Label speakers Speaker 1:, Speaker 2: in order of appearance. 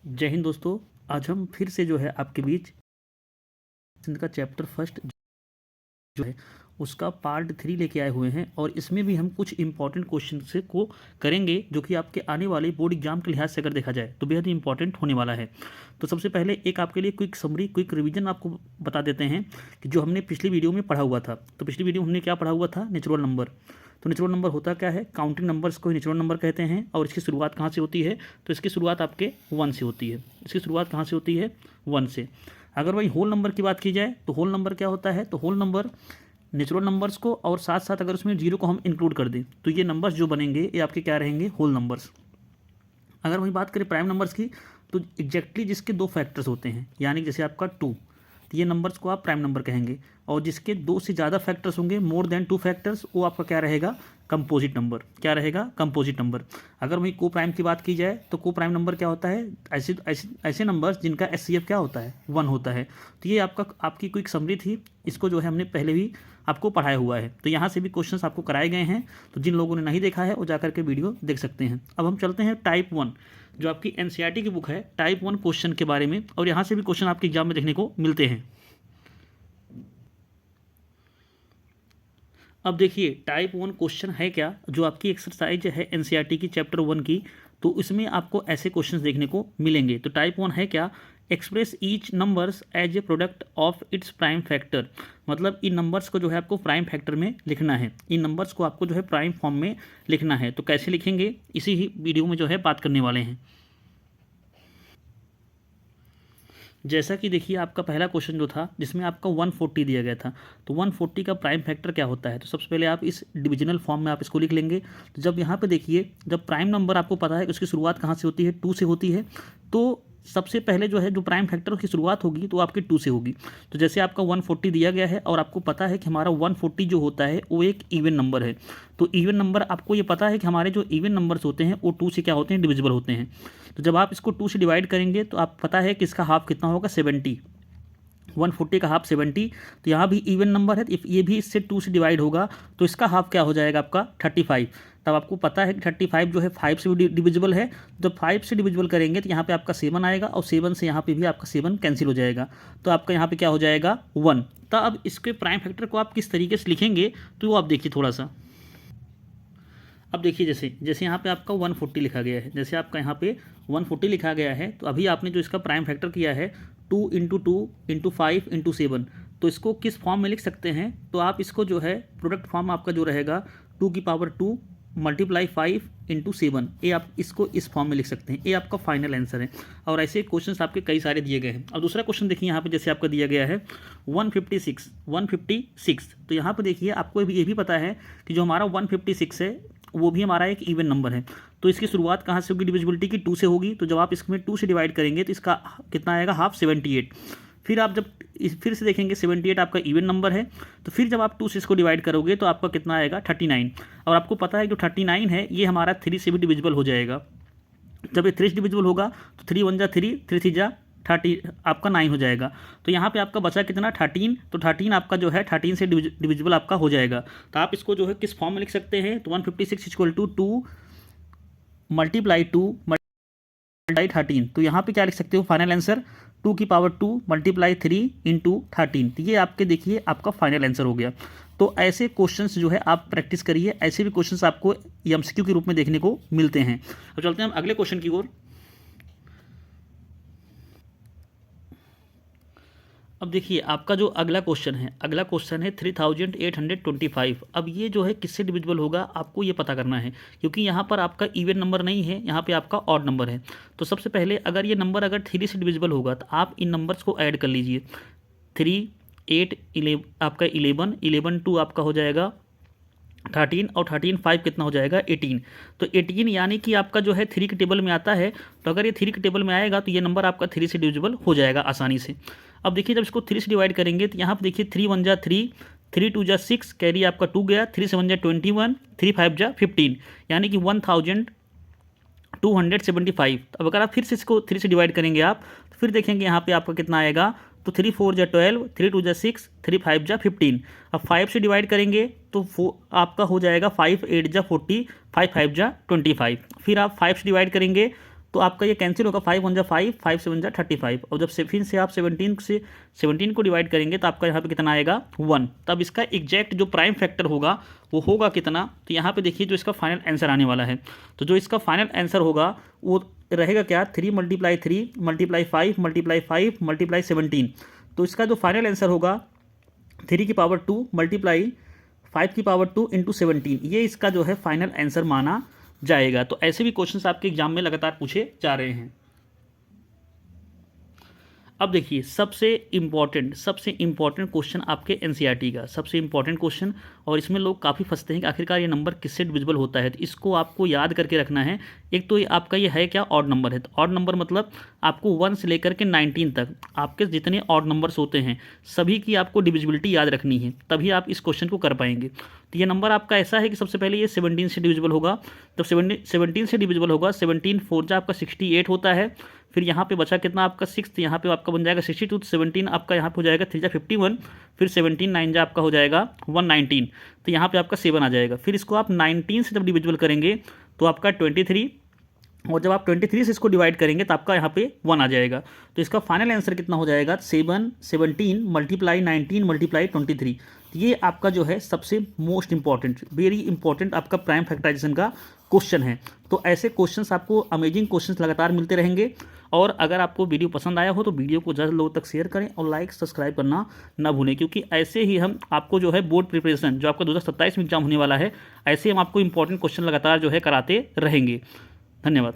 Speaker 1: जय हिंद दोस्तों। आज हम फिर से जो है आपके बीच सिंध का चैप्टर फर्स्ट जो है उसका पार्ट 3 लेके आए हुए हैं और इसमें भी हम कुछ इंपॉर्टेंट क्वेश्चन से को करेंगे जो कि आपके आने वाले बोर्ड एग्जाम के लिहाज से अगर देखा जाए तो बेहद ही इंपॉर्टेंट होने वाला है। तो सबसे पहले एक आपके लिए क्विक समरी क्विक रिवीजन आपको बता देते हैं कि जो हमने पिछली वीडियो में पढ़ा हुआ था। तो पिछली वीडियो हमने क्या पढ़ा हुआ था? Natural number. तो नेचुरल नंबर होता क्या है? काउंटिंग नंबर्स को ही नेचुरल नंबर कहते हैं। और इसकी शुरुआत कहाँ से होती है? तो इसकी शुरुआत आपके 1 से होती है। इसकी शुरुआत कहाँ से होती है? 1 से। अगर वही होल नंबर की बात की जाए तो होल नंबर क्या होता है? तो होल नंबर नेचुरल नंबर्स को और साथ साथ अगर उसमें जीरो को हम इंक्लूड कर दें तो ये नंबर्स जो बनेंगे ये आपके क्या रहेंगे? Whole numbers. अगर वही बात करें प्राइम नंबर्स की तो एग्जैक्टली जिसके 2 फैक्टर्स होते हैं, यानी जैसे आपका 2, तो ये नंबर्स को आप प्राइम नंबर कहेंगे। और जिसके 2 से ज़्यादा फैक्टर्स होंगे, मोर देन 2 फैक्टर्स, वो आपका क्या रहेगा? Composite number. क्या रहेगा? Composite number. अगर वही को प्राइम की बात की जाए तो को प्राइम नंबर क्या होता है? ऐसे ऐसे ऐसे नंबर्स जिनका एचसीएफ क्या होता है? 1 होता है। तो ये आपकी क्विक समरी थी। इसको जो है हमने पहले भी आपको पढ़ाया हुआ है। तो यहाँ से भी क्वेश्चंस आपको कराए गए हैं। तो जिन लोगों ने नहीं देखा है वो जाकर के वीडियो देख सकते हैं। अब हम चलते हैं टाइप 1 जो आपकी एनसीईआरटी की बुक है, टाइप 1 क्वेश्चन के बारे में। और यहाँ से भी क्वेश्चन आपके एग्जाम में देखने को मिलते हैं। अब देखिए टाइप 1 क्वेश्चन है क्या, जो आपकी एक्सरसाइज है एनसीईआरटी की चैप्टर 1 की, तो इसमें आपको ऐसे क्वेश्चंस देखने को मिलेंगे। तो टाइप 1 है क्या? Express each numbers as a product of its prime factor. मतलब इन नंबर्स को जो है आपको प्राइम फैक्टर में लिखना है। इन नंबर्स को आपको जो है प्राइम फॉर्म में लिखना है। तो कैसे लिखेंगे इसी ही वीडियो में जो है बात करने वाले हैं। जैसा कि देखिए आपका पहला क्वेश्चन जो था जिसमें आपका 140 दिया गया था, तो 140 का प्राइम फैक्टर क्या होता है? तो सबसे पहले आप इस डिविजनल फॉर्म में आप इसको लिख लेंगे। तो जब यहाँ पे देखिए, जब प्राइम नंबर आपको पता है उसकी शुरुआत कहाँ से होती है? 2 से होती है। तो सबसे पहले जो है जो प्राइम फैक्टर की शुरुआत होगी तो आपकी 2 से होगी। तो जैसे आपका 140 दिया गया है और आपको पता है कि हमारा 140 जो होता है वो एक इवन नंबर है। तो इवन नंबर आपको ये पता है कि हमारे जो इवन नंबर्स होते हैं वो 2 से क्या होते हैं? डिविजिबल होते हैं। तो जब आप इसको 2 से डिवाइड करेंगे तो आप पता है कि इसका हाफ कितना होगा? 70। 140 का हाफ 70। तो यहाँ भी इवन नंबर है, ये भी इससे 2 से डिवाइड होगा तो इसका हाफ क्या हो जाएगा आपका? 35। तब आपको पता है कि 35 जो है 5 से भी डिविजिबल है। जब 5 से डिविजिबल करेंगे तो यहाँ पे आपका 7 आएगा और 7 से यहाँ पे भी आपका 7 कैंसिल हो जाएगा। तो आपका यहाँ पे क्या हो जाएगा? 1। तो अब इसके प्राइम फैक्टर को आप किस तरीके से लिखेंगे तो वो आप देखिए थोड़ा सा। अब देखिए जैसे जैसे यहाँ पे आपका 140 लिखा गया है, जैसे आपका यहाँ पे 140 लिखा गया है, तो अभी आपने जो इसका प्राइम फैक्टर किया है 2 इंटू 2 इंटू 5 इंटू 7, तो इसको किस फॉर्म में लिख सकते हैं? तो आप इसको जो है प्रोडक्ट फॉर्म आपका जो रहेगा 2 की पावर 2 मल्टीप्लाई 5 इंटू 7, ये आप इसको इस फॉर्म में लिख सकते हैं। ये आपका फाइनल आंसर है। और ऐसे क्वेश्चंस आपके कई सारे दिए गए हैं। और दूसरा क्वेश्चन देखिए यहाँ पे जैसे आपका दिया गया है 156। तो यहाँ पे देखिए आपको ये भी पता है कि जो हमारा 156 है वो भी हमारा एक इवन नंबर है। तो इसकी शुरुआत कहाँ से होगी? डिविजिबिलिटी की 2 से होगी। तो जब आप इसमें 2 से डिवाइड करेंगे तो इसका कितना आएगा? हाफ 78। फिर आप जब फिर से देखेंगे 78 आपका इवन नंबर है। तो फिर जब आप 2 से इसको डिवाइड करोगे तो आपका कितना आएगा? 39। और आपको पता है जो 39 है ये हमारा 3 से भी डिविजिबल हो जाएगा। जब ये 3 से डिविजिबल होगा तो 3 1 जा 3, 3 3 जा 30, आपका 9 हो जाएगा। तो यहाँ पे आपका बचा कितना? 13। तो 13 आपका जो है 13 से डिविजिबल आपका हो जाएगा। तो आप इसको जो है किस फॉर्म में लिख सकते हैं? तो 156 इक्वल टू 2 मल्टीप्लाई 2 मल्टीप्लाई 13। तो यहाँ पे क्या लिख सकते हो फाइनल आंसर? 2 की पावर 2 मल्टीप्लाई 3 इंटू 13। तो ये आपके देखिए आपका फाइनल आंसर हो गया। तो ऐसे क्वेश्चंस जो है आप प्रैक्टिस करिए। ऐसे भी क्वेश्चंस आपको एमसीक्यू के रूप में देखने को मिलते हैं। अब चलते हैं हम अगले क्वेश्चन की ओर। अब देखिए आपका जो अगला क्वेश्चन है 3825। अब ये जो है किससे डिविजिबल होगा आपको ये पता करना है, क्योंकि यहाँ पर आपका इवन नंबर नहीं है, यहाँ पे आपका ऑड नंबर है। तो सबसे पहले अगर ये नंबर अगर 3 से डिविजिबल होगा तो आप इन नंबर्स को ऐड कर लीजिए। 3 8 11 आपका 11 11 2 आपका हो जाएगा 13 और 13 5 कितना हो जाएगा? 18। तो 18 यानी कि आपका जो है 3 के टेबल में आता है। तो अगर ये 3 के टेबल में आएगा तो ये नंबर आपका 3 से डिविजिबल हो जाएगा आसानी से। अब देखिए जब इसको 3 से डिवाइड करेंगे तो यहाँ पर देखिए 3 1 जा 3, 3 2 जा 6, कैरी आपका 2 गया, 3 7 जा 21, 3 5 जा 15, यानी कि 1275। अब अगर आप फिर से इसको 3 से डिवाइड करेंगे आप तो फिर देखेंगे यहाँ पे आपका कितना आएगा? तो 3 4 जा 12, 3 2 जा 6, 3 5 जा 15। अब 5 से डिवाइड करेंगे तो आपका हो जाएगा 5 8 जा 40, 5 5 जा 25। फिर आप 5 से डिवाइड करेंगे तो आपका ये कैंसिल होगा, 5 1 जा 5, 5 7 जा 35। और जब से फिर से आप 17 को डिवाइड करेंगे तो आपका यहाँ पे कितना आएगा 1। तब इसका एग्जैक्ट जो प्राइम फैक्टर होगा वो होगा कितना, तो यहाँ पे देखिए जो इसका फाइनल आंसर आने वाला है, तो जो इसका फाइनल आंसर होगा वो रहेगा क्या, 3 × 3 × 5 × 5 × 17। तो इसका जो फाइनल आंसर होगा 3 की पावर 2 × 5 की पावर 2 × 17, ये इसका जो है फाइनल आंसर माना जाएगा। तो ऐसे भी क्वेश्चंस आपके एग्जाम में लगातार पूछे जा रहे हैं। अब देखिए सबसे इम्पॉर्टेंट क्वेश्चन आपके एनसीईआरटी का सबसे इम्पॉर्टेंट क्वेश्चन, और इसमें लोग काफ़ी फंसते हैं कि आखिरकार ये नंबर किससे डिविजिबल होता है। तो इसको आपको याद करके रखना है। एक तो आपका ये है क्या, ऑड नंबर है। तो ऑड नंबर मतलब आपको 1 से लेकर के 19 तक आपके जितने ऑड नंबर्स होते हैं सभी की आपको डिविजिबिलिटी याद रखनी है, तभी आप इस क्वेश्चन को कर पाएंगे। तो ये नंबर आपका ऐसा है कि सबसे पहले ये 17 से डिविजिबल होगा। तब 17 से डिविजिबल होगा, 17 4 जा आपका 68 होता है। फिर यहाँ पे बचा कितना आपका 6, यहाँ पे आपका बन जाएगा 62, 17 आपका यहाँ पे हो जाएगा 3 जा 51, फिर 17 9 जा आपका हो जाएगा 119, तो यहाँ पे आपका 7 आ जाएगा। फिर इसको आप 19 से जब डिविजिबल करेंगे तो आपका 23, और जब आप 23 से इसको डिवाइड करेंगे तो आपका यहाँ पे 1 आ जाएगा। तो इसका फाइनल आंसर कितना हो जाएगा, 17 × 19 × 23। ये आपका जो है सबसे मोस्ट इंपॉर्टेंट, वेरी इंपॉर्टेंट आपका प्राइम फैक्टराइजेशन का क्वेश्चन है। तो ऐसे क्वेश्चंस आपको अमेजिंग क्वेश्चंस लगातार मिलते रहेंगे। और अगर आपको वीडियो पसंद आया हो तो वीडियो को ज़्यादा लोगों तक शेयर करें और लाइक सब्सक्राइब करना ना भूलें, क्योंकि ऐसे ही हम आपको जो है बोर्ड प्रिपरेशन जो आपका 2027 में एग्जाम होने वाला है, ऐसे हम आपको इंपॉर्टेंट क्वेश्चन लगातार जो है कराते रहेंगे। धन्यवाद।